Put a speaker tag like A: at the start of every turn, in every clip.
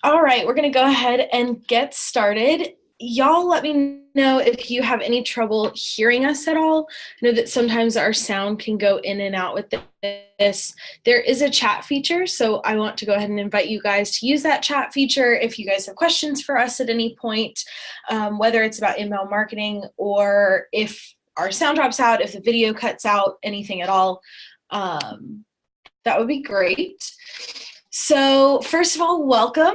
A: All right, we're going to go ahead and get started. Y'all let me know if you have any trouble hearing us at all. I know that sometimes our sound can go in and out with this. There is a chat feature, so I want to go ahead and invite you guys to use that chat feature if you guys have questions for us at any point, whether it's about inbound marketing or if our sound drops out, if the video cuts out, anything at all. That would be great. So first of all, welcome.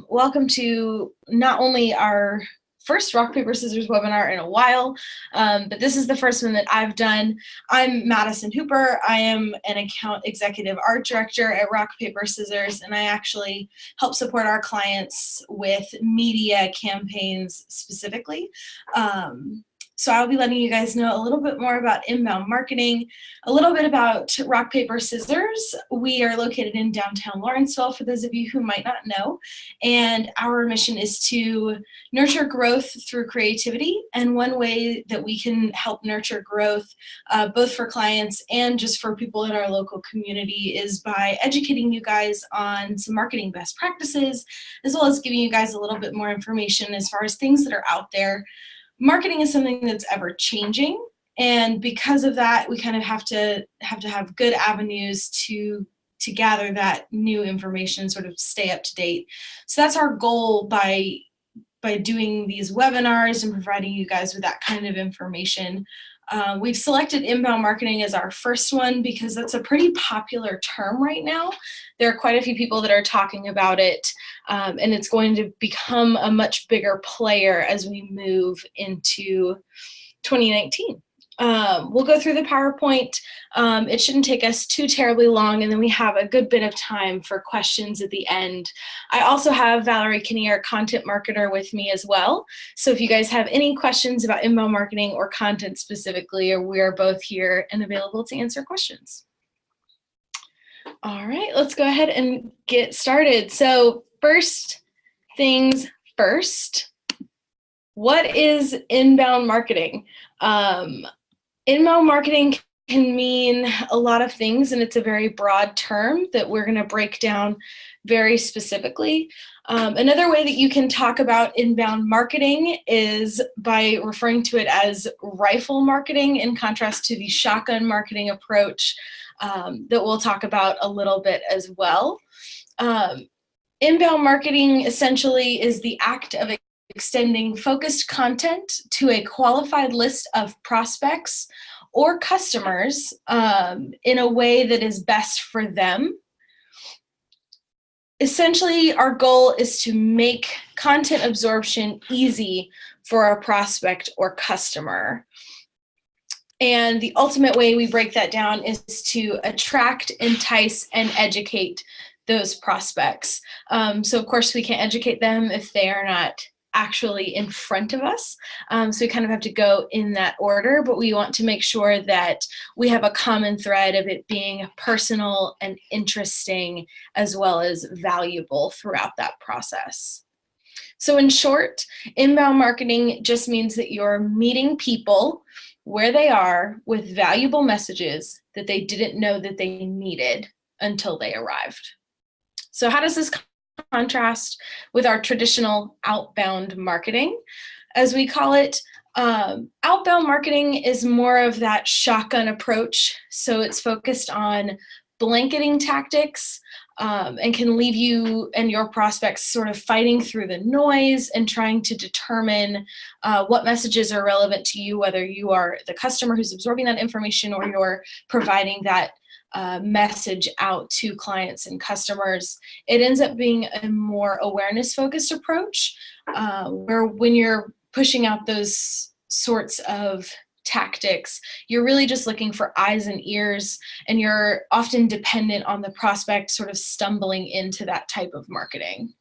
A: Welcome to not only our first rock, paper, scissors webinar in a while, but this is the first one that I've done. I'm Madison Hooper. I am an account executive art director at Rock, Paper, Scissors, and I actually help support our clients with media campaigns specifically. So I'll be letting you guys know a little bit more about inbound marketing, a little bit about Rock, Paper, Scissors. We are located in downtown Lawrenceville, for those of you who might not know, and our mission is to nurture growth through creativity, and one way that we can help nurture growth, both for clients and just for people in our local community, is by educating you guys on some marketing best practices, as well as giving you guys a little bit more information as far as things that are out there. Marketing is something that's ever changing, and because of that, we kind of have to have good avenues to gather that new information, sort of stay up to date. So that's our goal by doing these webinars and providing you guys with that kind of information. We've selected inbound marketing as our first one because that's a pretty popular term right now. There are quite a few people that are talking about it, and it's going to become a much bigger player as we move into 2019. We'll go through the PowerPoint. It shouldn't take us too terribly long, and then we have a good bit of time for questions at the end. I also have Valerie Kinney, our content marketer, with me as well. So if you guys have any questions about inbound marketing or content specifically, we are both here and available to answer questions. All right, let's go ahead and get started. So first things first, what is inbound marketing? Inbound marketing can mean a lot of things, and it's a very broad term that we're going to break down very specifically. Another way that you can talk about inbound marketing is by referring to it as rifle marketing, in contrast to the shotgun marketing approach that we'll talk about a little bit as well. Inbound marketing essentially is the act of extending focused content to a qualified list of prospects or customers in a way that is best for them. Essentially, our goal is to make content absorption easy for a prospect or customer. And the ultimate way we break that down is to attract, entice, and educate those prospects. So of course, we can't educate them if they are not actually in front of us. So we kind of have to go in that order, but we want to make sure that we have a common thread of it being personal and interesting as well as valuable throughout that process. So in short, inbound marketing just means that you're meeting people where they are with valuable messages that they didn't know that they needed until they arrived. So how does this contrast with our traditional outbound marketing, as we call it? Outbound marketing is more of that shotgun approach. So it's focused on blanketing tactics and can leave you and your prospects sort of fighting through the noise and trying to determine what messages are relevant to you, whether you are the customer who's absorbing that information or you're providing that message out to clients and customers. It ends up being a more awareness-focused approach, where when you're pushing out those sorts of tactics, you're really just looking for eyes and ears, and you're often dependent on the prospect sort of stumbling into that type of marketing.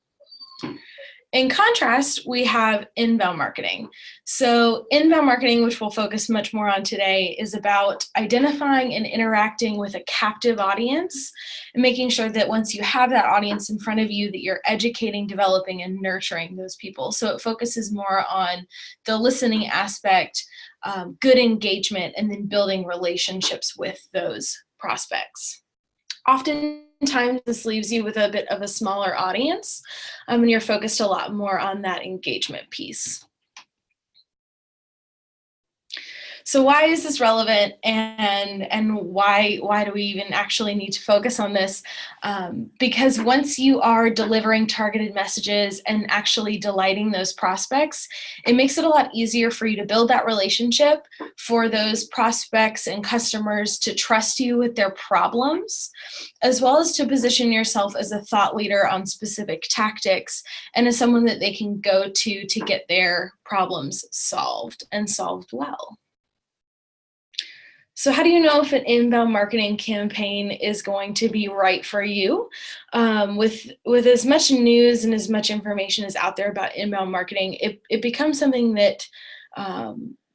A: In contrast, we have inbound marketing. So inbound marketing, which we'll focus much more on today, is about identifying and interacting with a captive audience and making sure that once you have that audience in front of you, that you're educating, developing, and nurturing those people. So it focuses more on the listening aspect, good engagement, and then building relationships with those prospects. Often oftentimes this leaves you with a bit of a smaller audience, and you're focused a lot more on that engagement piece. So why is this relevant, and why do we even actually need to focus on this? Because once you are delivering targeted messages and actually delighting those prospects, it makes it a lot easier for you to build that relationship, for those prospects and customers to trust you with their problems, as well as to position yourself as a thought leader on specific tactics and as someone that they can go to get their problems solved, and solved well. So how do you know if an inbound marketing campaign is going to be right for you? With as much news and as much information as out there about inbound marketing, it becomes something that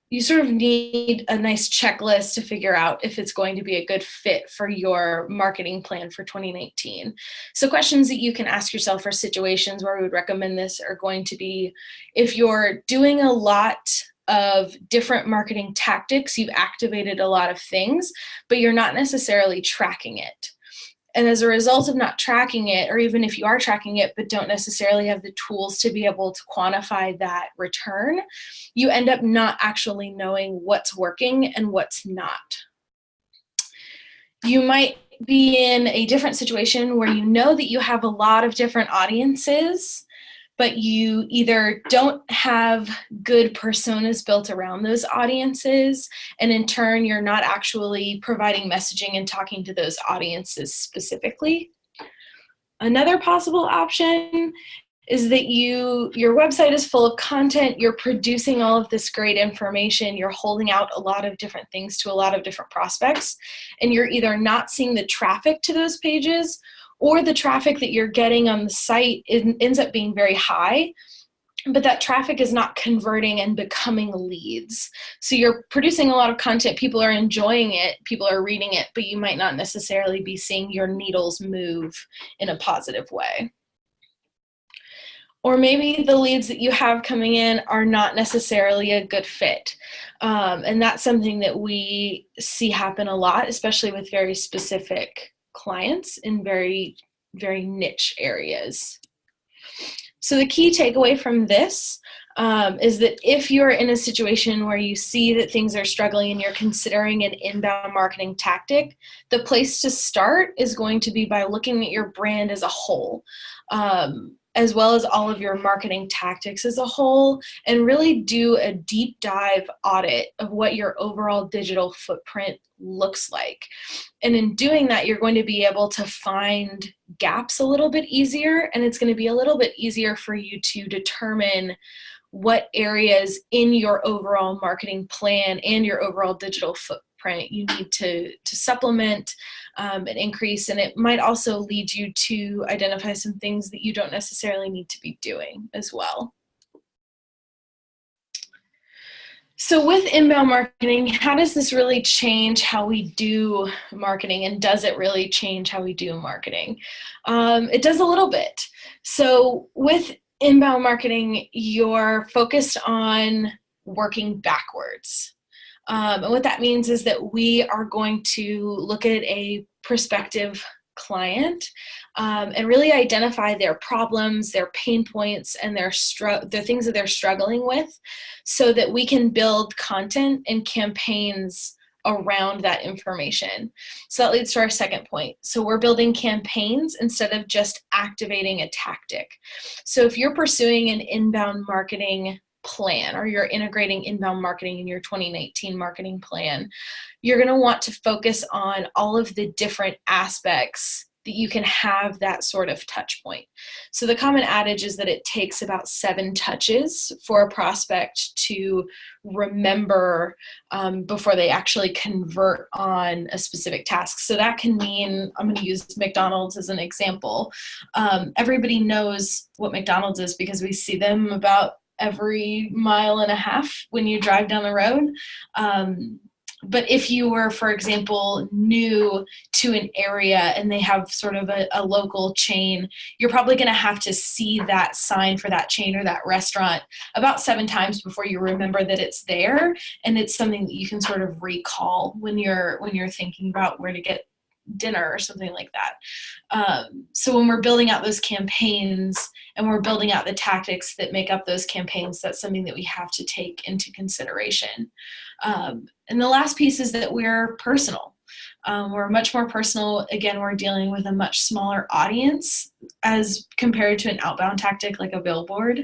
A: you sort of need a nice checklist to figure out if it's going to be a good fit for your marketing plan for 2019. So questions that you can ask yourself for situations where we would recommend this are going to be, if you're doing a lot of different marketing tactics, you've activated a lot of things, but you're not necessarily tracking it. And as a result of not tracking it, or even if you are tracking it but don't necessarily have the tools to be able to quantify that return, you end up not actually knowing what's working and what's not. You might be in a different situation where you know that you have a lot of different audiences, but you either don't have good personas built around those audiences, and in turn, you're not actually providing messaging and talking to those audiences specifically. Another possible option is that your website is full of content, you're producing all of this great information, you're holding out a lot of different things to a lot of different prospects, and you're either not seeing the traffic to those pages, or the traffic that you're getting on the site ends up being very high, but that traffic is not converting and becoming leads. So you're producing a lot of content, people are enjoying it, people are reading it, but you might not necessarily be seeing your needles move in a positive way. Or maybe the leads that you have coming in are not necessarily a good fit. And that's something that we see happen a lot, especially with very specific clients in very, very niche areas. So the key takeaway from this is that if you're in a situation where you see that things are struggling and you're considering an inbound marketing tactic, the place to start is going to be by looking at your brand as a whole, as well as all of your marketing tactics as a whole, and really do a deep dive audit of what your overall digital footprint looks like. And in doing that, you're going to be able to find gaps a little bit easier, and it's going to be a little bit easier for you to determine what areas in your overall marketing plan and your overall digital footprint you need to supplement and increase. And it might also lead you to identify some things that you don't necessarily need to be doing as well. So with inbound marketing, how does this really change how we do marketing, and does it really change how we do marketing? It does a little bit. So with inbound marketing, you're focused on working backwards. And what that means is that we are going to look at a prospective client and really identify their problems, their pain points, and the things that they're struggling with, so that we can build content and campaigns around that information. So that leads to our second point. So we're building campaigns instead of just activating a tactic. So if you're pursuing an inbound marketing plan, or you're integrating inbound marketing in your 2019 marketing plan, you're going to want to focus on all of the different aspects that you can have that sort of touch point. So the common adage is that it takes about 7 touches for a prospect to remember before they actually convert on a specific task. So that can mean, I'm going to use McDonald's as an example. Everybody knows what McDonald's is because we see them about every 1.5 miles when you drive down the road. But if you were, for example, new to an area and they have sort of a local chain, you're probably going to have to see that sign for that chain or that restaurant about 7 times before you remember that it's there. And it's something that you can sort of recall when you're thinking about where to get dinner or something like that. So when we're building out those campaigns and we're building out the tactics that make up those campaigns, that's something that we have to take into consideration. And the last piece is that we're personal. We're much more personal. Again, we're dealing with a much smaller audience as compared to an outbound tactic like a billboard.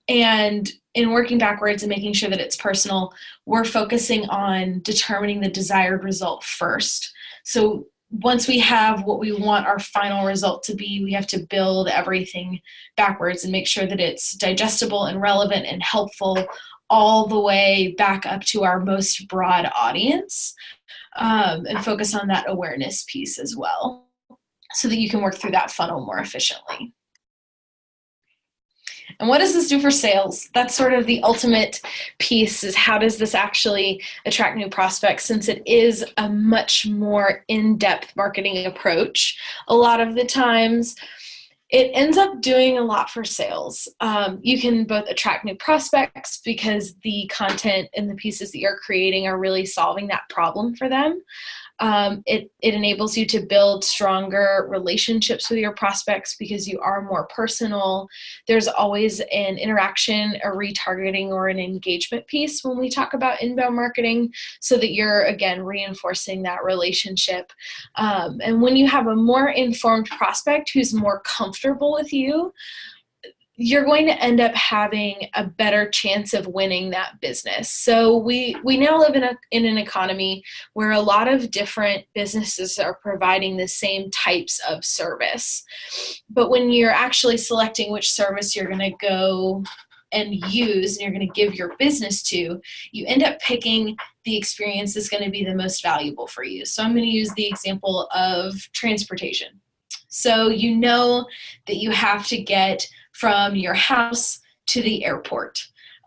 A: And in working backwards and making sure that it's personal, we're focusing on determining the desired result first. So once we have what we want our final result to be, we have to build everything backwards and make sure that it's digestible and relevant and helpful all the way back up to our most broad audience, and focus on that awareness piece as well so that you can work through that funnel more efficiently. And what does this do for sales? That's sort of the ultimate piece, is how does this actually attract new prospects, since it is a much more in-depth marketing approach. A lot of the times it ends up doing a lot for sales. You can both attract new prospects because the content and the pieces that you're creating are really solving that problem for them. It enables you to build stronger relationships with your prospects because you are more personal. There's always an interaction, a retargeting, or an engagement piece when we talk about inbound marketing, so that you're, again, reinforcing that relationship. And when you have a more informed prospect who's more comfortable with you, you're going to end up having a better chance of winning that business. So we now live in an economy where a lot of different businesses are providing the same types of service. But when you're actually selecting which service you're going to go and use and you're going to give your business to, you end up picking the experience that's going to be the most valuable for you. So I'm going to use the example of transportation. So you know that you have to get from your house to the airport.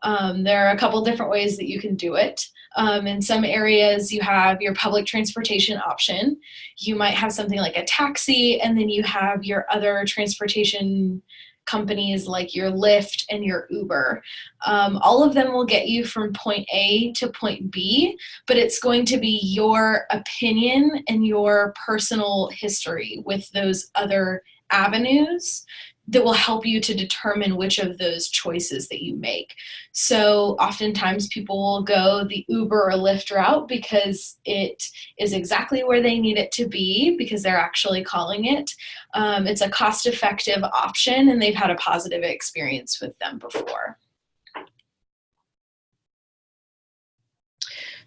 A: There are a couple different ways that you can do it. In some areas, you have your public transportation option. You might have something like a taxi, and then you have your other transportation companies like your Lyft and your Uber. All of them will get you from point A to point B, but it's going to be your opinion and your personal history with those other avenues that will help you to determine which of those choices that you make. So oftentimes people will go the Uber or Lyft route because it is exactly where they need it to be, because they're actually calling it. It's a cost-effective option, and they've had a positive experience with them before.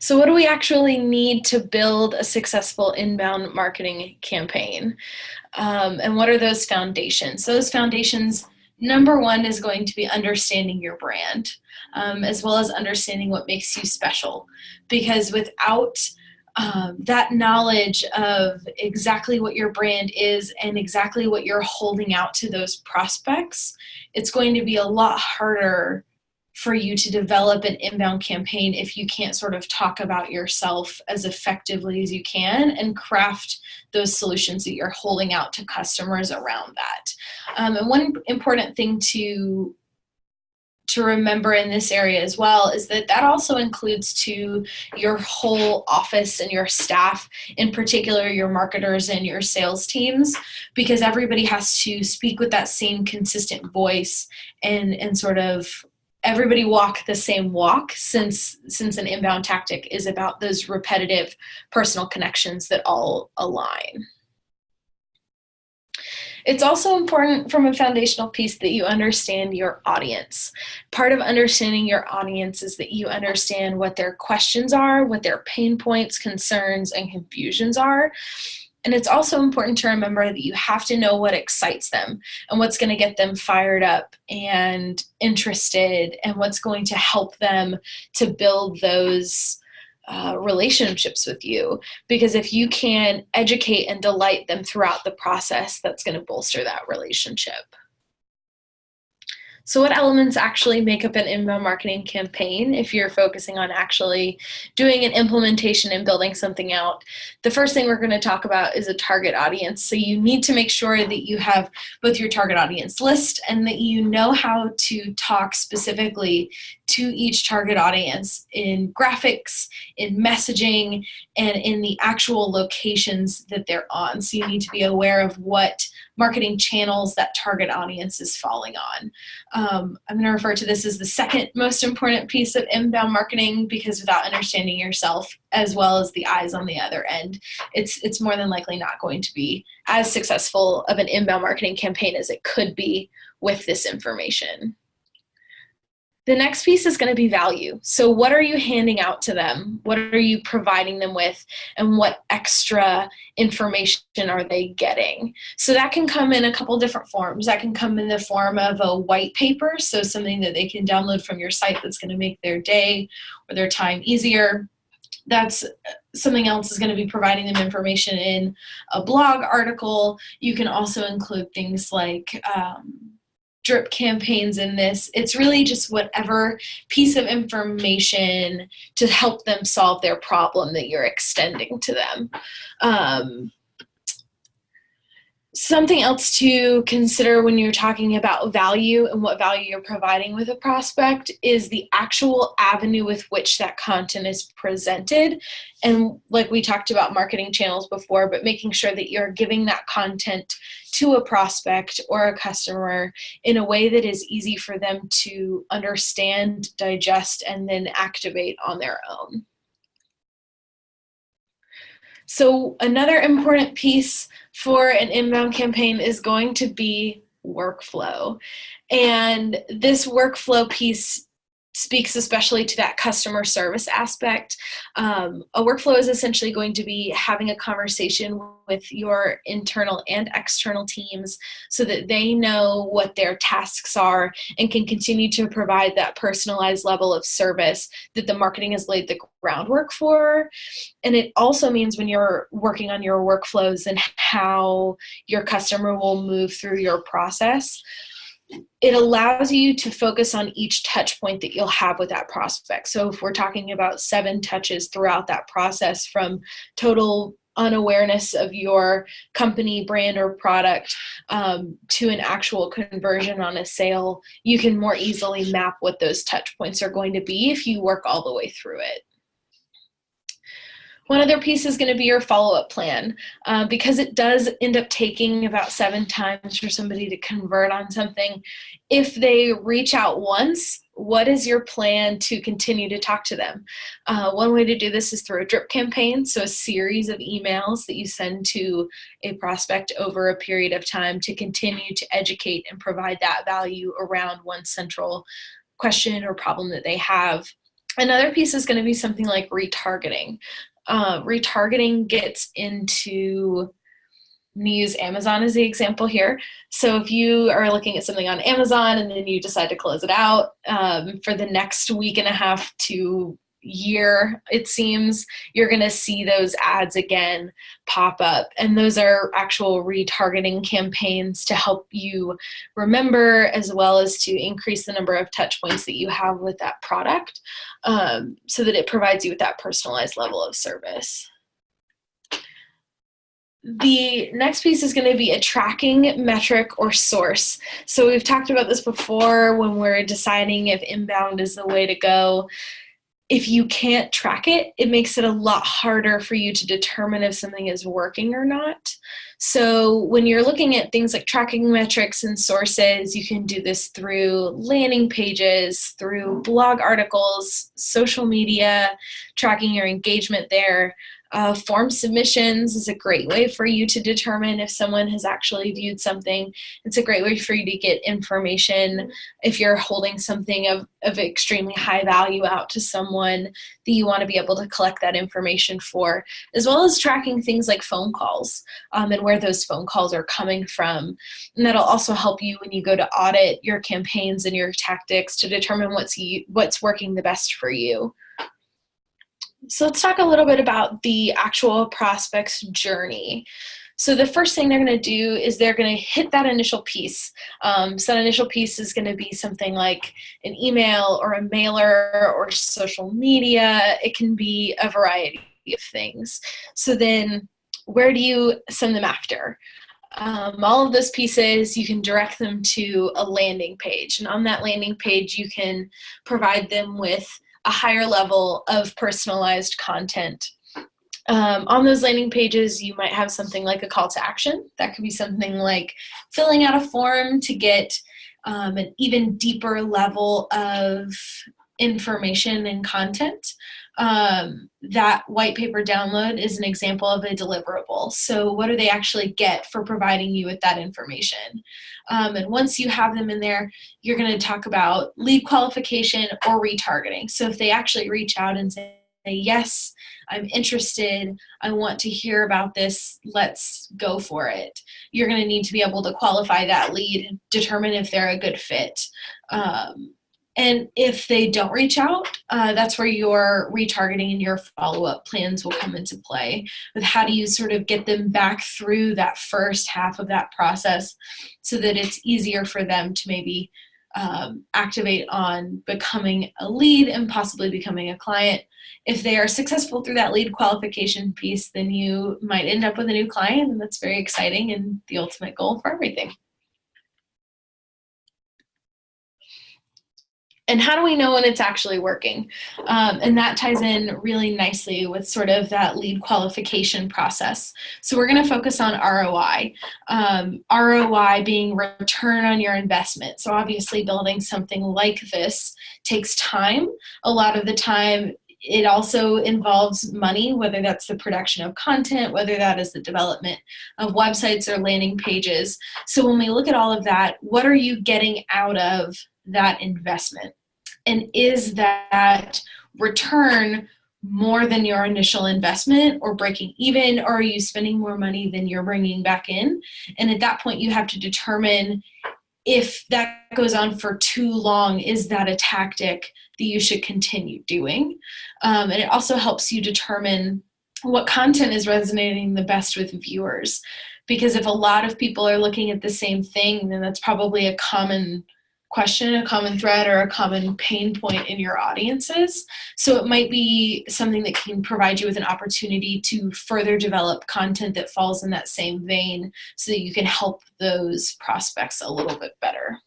A: So what do we actually need to build a successful inbound marketing campaign? And what are those foundations? Those foundations, number one, is going to be understanding your brand, as well as understanding what makes you special. Because without that knowledge of exactly what your brand is and exactly what you're holding out to those prospects, it's going to be a lot harder for you to develop an inbound campaign if you can't sort of talk about yourself as effectively as you can and craft those solutions that you're holding out to customers around that. And one important thing to remember in this area as well is that that also includes to your whole office and your staff, in particular your marketers and your sales teams, because everybody has to speak with that same consistent voice and sort of everybody walk the same walk, since an inbound tactic is about those repetitive personal connections that all align. It's also important from a foundational piece that you understand your audience. Part of understanding your audience is that you understand what their questions are, what their pain points, concerns, and confusions are. And it's also important to remember that you have to know what excites them and what's going to get them fired up and interested, and what's going to help them to build those relationships with you. Because if you can educate and delight them throughout the process, that's going to bolster that relationship. So what elements actually make up an inbound marketing campaign if you're focusing on actually doing an implementation and building something out? The first thing we're going to talk about is a target audience. So you need to make sure that you have both your target audience list and that you know how to talk specifically to each target audience in graphics, in messaging, and in the actual locations that they're on. So you need to be aware of what marketing channels that target audience is falling on. I'm going to refer to this as the second most important piece of inbound marketing, because without understanding yourself as well as the eyes on the other end, it's more than likely not going to be as successful of an inbound marketing campaign as it could be with this information. The next piece is going to be value. So what are you handing out to them? What are you providing them with? And what extra information are they getting? So that can come in a couple different forms. That can come in the form of a white paper, so something that they can download from your site that's going to make their day or their time easier. That's something else is going to be providing them information in a blog article. You can also include things like drip campaigns in this. It's really just whatever piece of information to help them solve their problem that you're extending to them. Something else to consider when you're talking about value and what value you're providing with a prospect is the actual avenue with which that content is presented. And like we talked about marketing channels before, but making sure that you're giving that content to a prospect or a customer in a way that is easy for them to understand, digest, and then activate on their own. So another important piece for an inbound campaign is going to be workflow. And this workflow piece speaks especially to that customer service aspect. A workflow is essentially going to be having a conversation with your internal and external teams so that they know what their tasks are and can continue to provide that personalized level of service that the marketing has laid the groundwork for. And it also means when you're working on your workflows and how your customer will move through your process, it allows you to focus on each touch point that you'll have with that prospect. So if we're talking about 7 touches throughout that process, from total unawareness of your company, brand, or product to an actual conversion on a sale, you can more easily map what those touch points are going to be if you work all the way through it. One other piece is going to be your follow-up plan, because it does end up taking about 7 times for somebody to convert on something. If they reach out once, what is your plan to continue to talk to them? One way to do this is through a drip campaign, so a series of emails that you send to a prospect over a period of time to continue to educate and provide that value around one central question or problem that they have. Another piece is going to be something like retargeting. Retargeting gets into, I'm going to use Amazon as the example here. So if you are looking at something on Amazon and then you decide to close it out for the next week and a half to year, it seems, you're going to see those ads again pop up. And those are actual retargeting campaigns to help you remember, as well as to increase the number of touch points that you have with that product, so that it provides you with that personalized level of service. The next piece is going to be a tracking metric or source. So we've talked about this before when we're deciding if inbound is the way to go. If you can't track it, it makes it a lot harder for you to determine if something is working or not. So when you're looking at things like tracking metrics and sources, you can do this through landing pages, through blog articles, social media, tracking your engagement there. Form submissions is a great way for you to determine if someone has actually viewed something. It's a great way for you to get information if you're holding something of extremely high value out to someone that you want to be able to collect that information for, as well as tracking things like phone calls and where those phone calls are coming from. And that'll also help you when you go to audit your campaigns and your tactics to determine what's working the best for you. So let's talk a little bit about the actual prospect's journey. So the first thing they're going to do is they're going to hit that initial piece. So that initial piece is going to be something like an email or a mailer or social media. It can be a variety of things. So then where do you send them after? All of those pieces, you can direct them to a landing page. And on that landing page, you can provide them with a higher level of personalized content. On those landing pages, you might have something like a call to action. That could be something like filling out a form to get an even deeper level of information and content. That white paper download is an example of a deliverable. So what do they actually get for providing you with that information? And once you have them in there, you're going to talk about lead qualification or retargeting. So if they actually reach out and say, yes, I'm interested, I want to hear about this, let's go for it, you're going to need to be able to qualify that lead, determine if they're a good fit. And if they don't reach out, that's where your retargeting and your follow-up plans will come into play with how do you sort of get them back through that first half of that process so that it's easier for them to maybe activate on becoming a lead and possibly becoming a client. If they are successful through that lead qualification piece, then you might end up with a new client, and that's very exciting and the ultimate goal for everything. And how do we know when it's actually working? And that ties in really nicely with sort of that lead qualification process. So we're going to focus on ROI. ROI being return on your investment. So obviously building something like this takes time. A lot of the time it also involves money, whether that's the production of content, whether that is the development of websites or landing pages. So when we look at all of that, what are you getting out of that investment? And is that return more than your initial investment or breaking even, or are you spending more money than you're bringing back in? And at that point, you have to determine if that goes on for too long, is that a tactic that you should continue doing? And it also helps you determine what content is resonating the best with viewers. Because if a lot of people are looking at the same thing, then that's probably a common question, a common thread, or a common pain point in your audiences. So it might be something that can provide you with an opportunity to further develop content that falls in that same vein so that you can help those prospects a little bit better.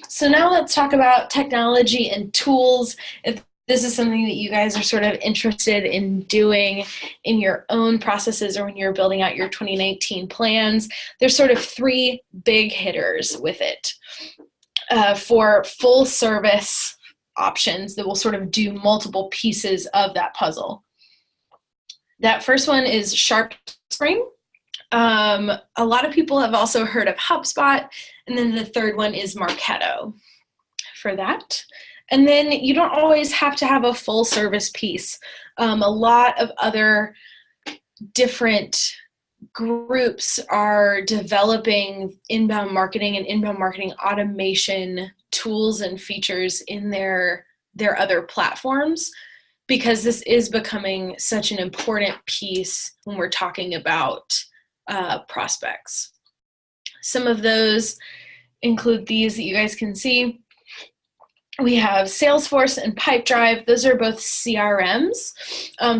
A: So now let's talk about technology and tools. If this is something that you guys are sort of interested in doing in your own processes or when you're building out your 2019 plans, there's sort of three big hitters with it for full service options that will sort of do multiple pieces of that puzzle. That first one is SharpSpring. A lot of people have also heard of HubSpot, and then the third one is Marketo for that. And then you don't always have to have a full service piece. A lot of other different groups are developing inbound marketing and inbound marketing automation tools and features in their other platforms, because this is becoming such an important piece when we're talking about prospects. Some of those include these that you guys can see. We have Salesforce and Pipedrive. Those are both CRMs.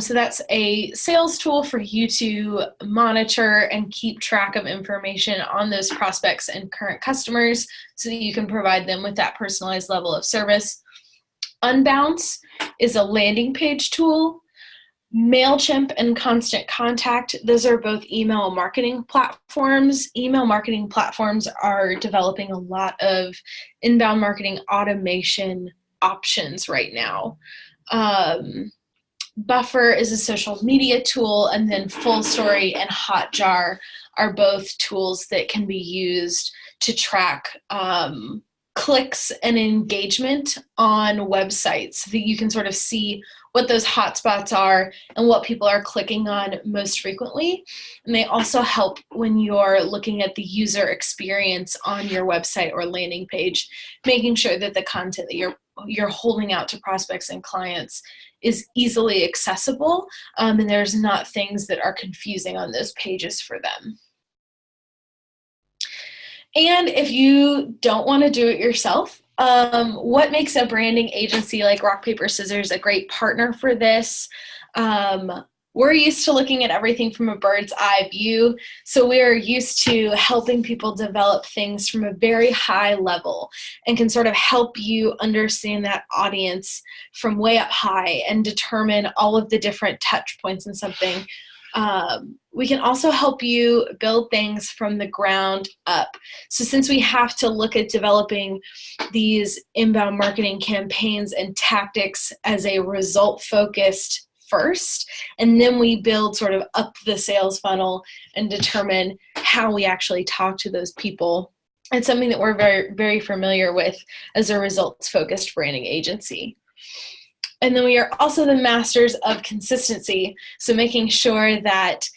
A: So that's a sales tool for you to monitor and keep track of information on those prospects and current customers so that you can provide them with that personalized level of service. Unbounce is a landing page tool. MailChimp and Constant Contact, those are both email marketing platforms. Email marketing platforms are developing a lot of inbound marketing automation options right now. Buffer is a social media tool, and then FullStory and Hotjar are both tools that can be used to track clicks and engagement on websites so that you can sort of see what those hotspots are and what people are clicking on most frequently. And they also help when you're looking at the user experience on your website or landing page, making sure that the content that you're holding out to prospects and clients is easily accessible, and there's not things that are confusing on those pages for them. And if you don't want to do it yourself, what makes a branding agency like Rock, Paper, Scissors a great partner for this? we're used to looking at everything from a bird's eye view. So we're used to helping people develop things from a very high level and can sort of help you understand that audience from way up high and determine all of the different touch points in something. We can also help you build things from the ground up. So since we have to look at developing these inbound marketing campaigns and tactics as a result-focused first, and then we build sort of up the sales funnel and determine how we actually talk to those people. It's something that we're very, very familiar with as a results-focused branding agency. And then we are also the masters of consistency. So making sure that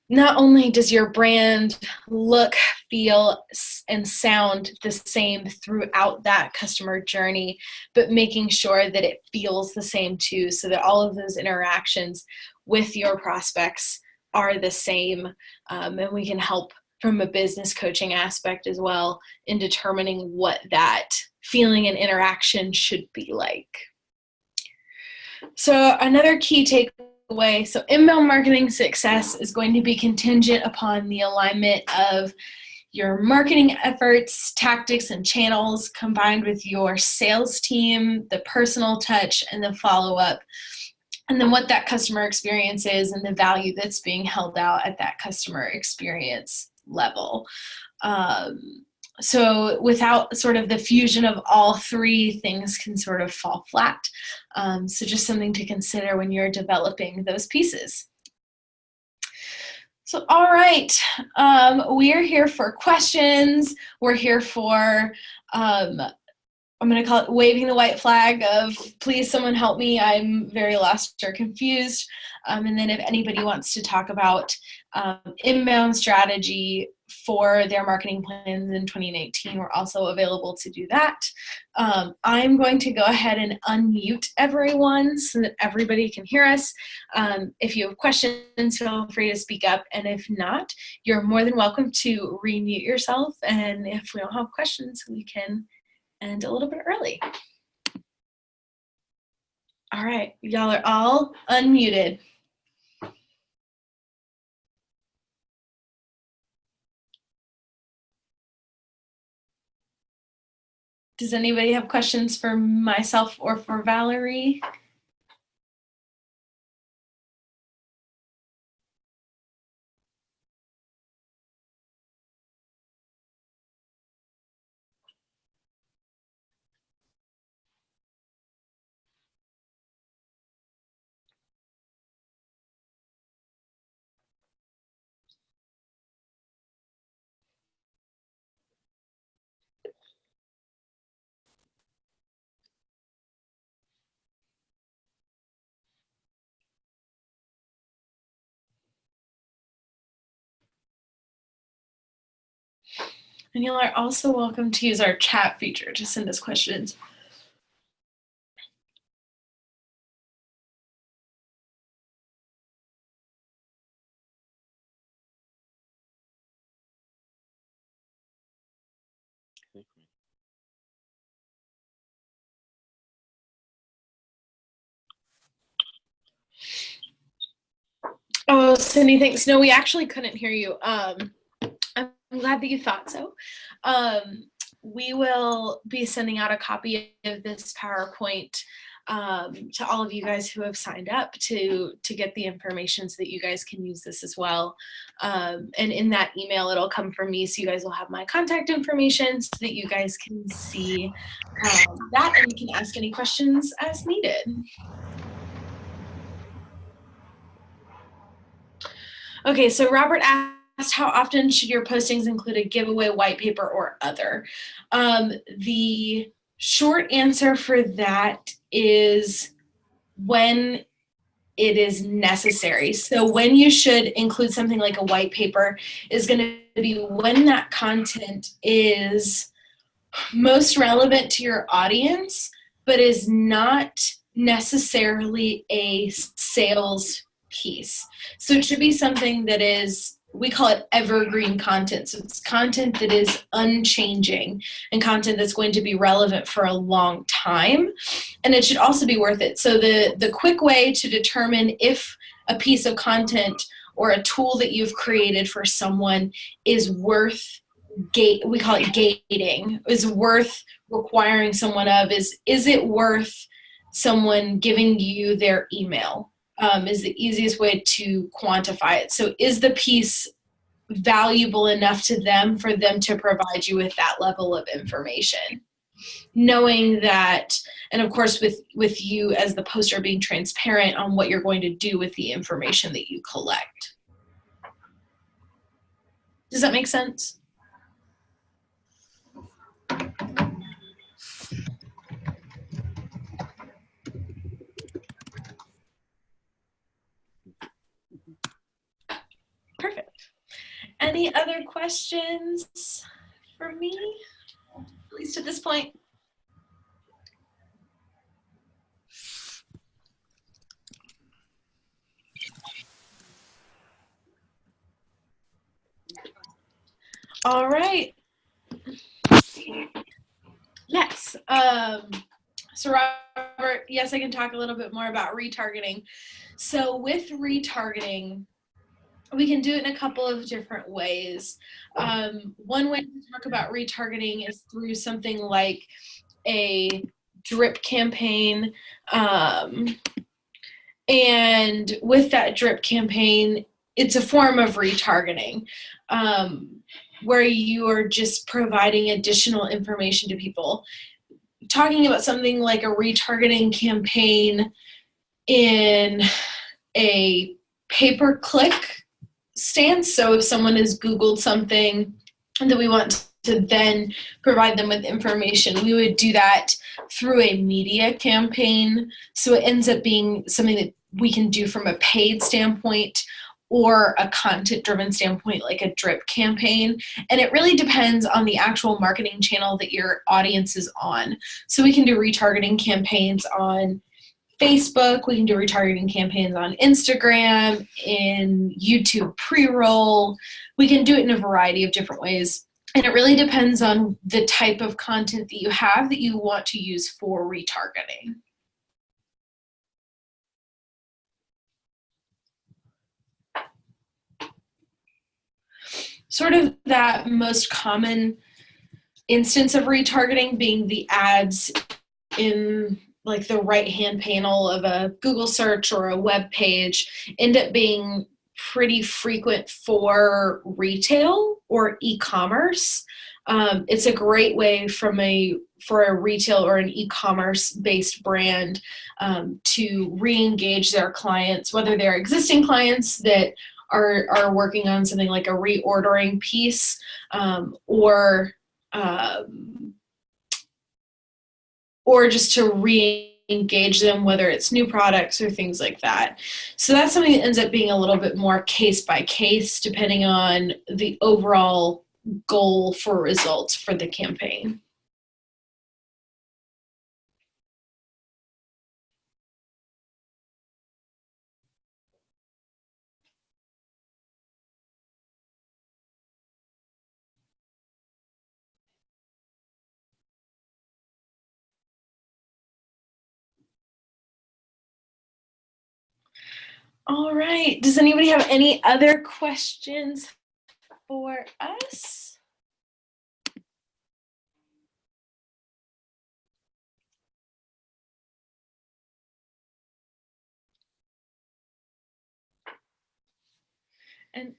A: not only does your brand look, feel, and sound the same throughout that customer journey, but making sure that it feels the same too, so that all of those interactions with your prospects are the same. And we can help from a business coaching aspect as well in determining what that feeling and interaction should be like. So another key takeaway, so inbound marketing success is going to be contingent upon the alignment of your marketing efforts, tactics, and channels combined with your sales team, the personal touch, and the follow-up, and then what that customer experience is and the value that's being held out at that customer experience level. So without sort of the fusion of all three, things can sort of fall flat. So just something to consider when you're developing those pieces. So, all right, we are here for questions. We're here for, I'm going to call it waving the white flag of, please someone help me, I'm very lost or confused. And then if anybody wants to talk about inbound strategy for their marketing plans in 2019, we're also available to do that. I'm going to go ahead and unmute everyone so that everybody can hear us. If you have questions, feel free to speak up. And if not, you're more than welcome to remute yourself. And if we don't have questions, we can end a little bit early. All right, y'all are all unmuted. Does anybody have questions for myself or for Valerie? And you are also welcome to use our chat feature to send us questions. Oh, Cindy, thanks. No, we actually couldn't hear you. I'm glad that you thought so. We will be sending out a copy of this PowerPoint to all of you guys who have signed up to get the information so that you guys can use this as well. And in that email, it'll come from me, so you guys will have my contact information so that you guys can see that and you can ask any questions as needed. Okay, so Robert asked, how often should your postings include a giveaway, white paper, or other? The short answer for that is when it is necessary. So when you should include something like a white paper is going to be when that content is most relevant to your audience, but is not necessarily a sales piece. So it should be something that is, we call it evergreen content. So it's content that is unchanging and content that's going to be relevant for a long time. And it should also be worth it. So the quick way to determine if a piece of content or a tool that you've created for someone is worth we call it gating, is worth requiring someone of, is it worth someone giving you their email, is the easiest way to quantify it. So is the piece valuable enough to them for them to provide you with that level of information? Knowing that, and of course with you as the poster being transparent on what you're going to do with the information that you collect. Does that make sense? Perfect. Any other questions for me, at least at this point? All right. Yes. So Robert, yes, I can talk a little bit more about retargeting. So with retargeting, we can do it in a couple of different ways. One way to talk about retargeting is through something like a drip campaign. And with that drip campaign, it's a form of retargeting, where you are just providing additional information to people. Talking about something like a retargeting campaign in a pay-per-click stance. So if someone has Googled something and that we want to then provide them with information, we would do that through a media campaign. So it ends up being something that we can do from a paid standpoint or a content-driven standpoint, like a drip campaign. And it really depends on the actual marketing channel that your audience is on. So we can do retargeting campaigns on Facebook, we can do retargeting campaigns on Instagram, in YouTube pre-roll. We can do it in a variety of different ways. And it really depends on the type of content that you have that you want to use for retargeting. Sort of that most common instance of retargeting being the ads in like the right-hand panel of a Google search or a web page end up being pretty frequent for retail or e-commerce. It's a great way for a retail or an e-commerce based brand to re-engage their clients, whether they're existing clients that are working on something like a reordering piece, or just to re-engage them, whether it's new products or things like that. So that's something that ends up being a little bit more case by case, depending on the overall goal for results for the campaign. All right. Does anybody have any other questions for us? And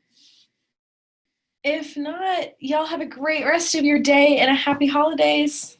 A: if not, y'all have a great rest of your day and a happy holidays.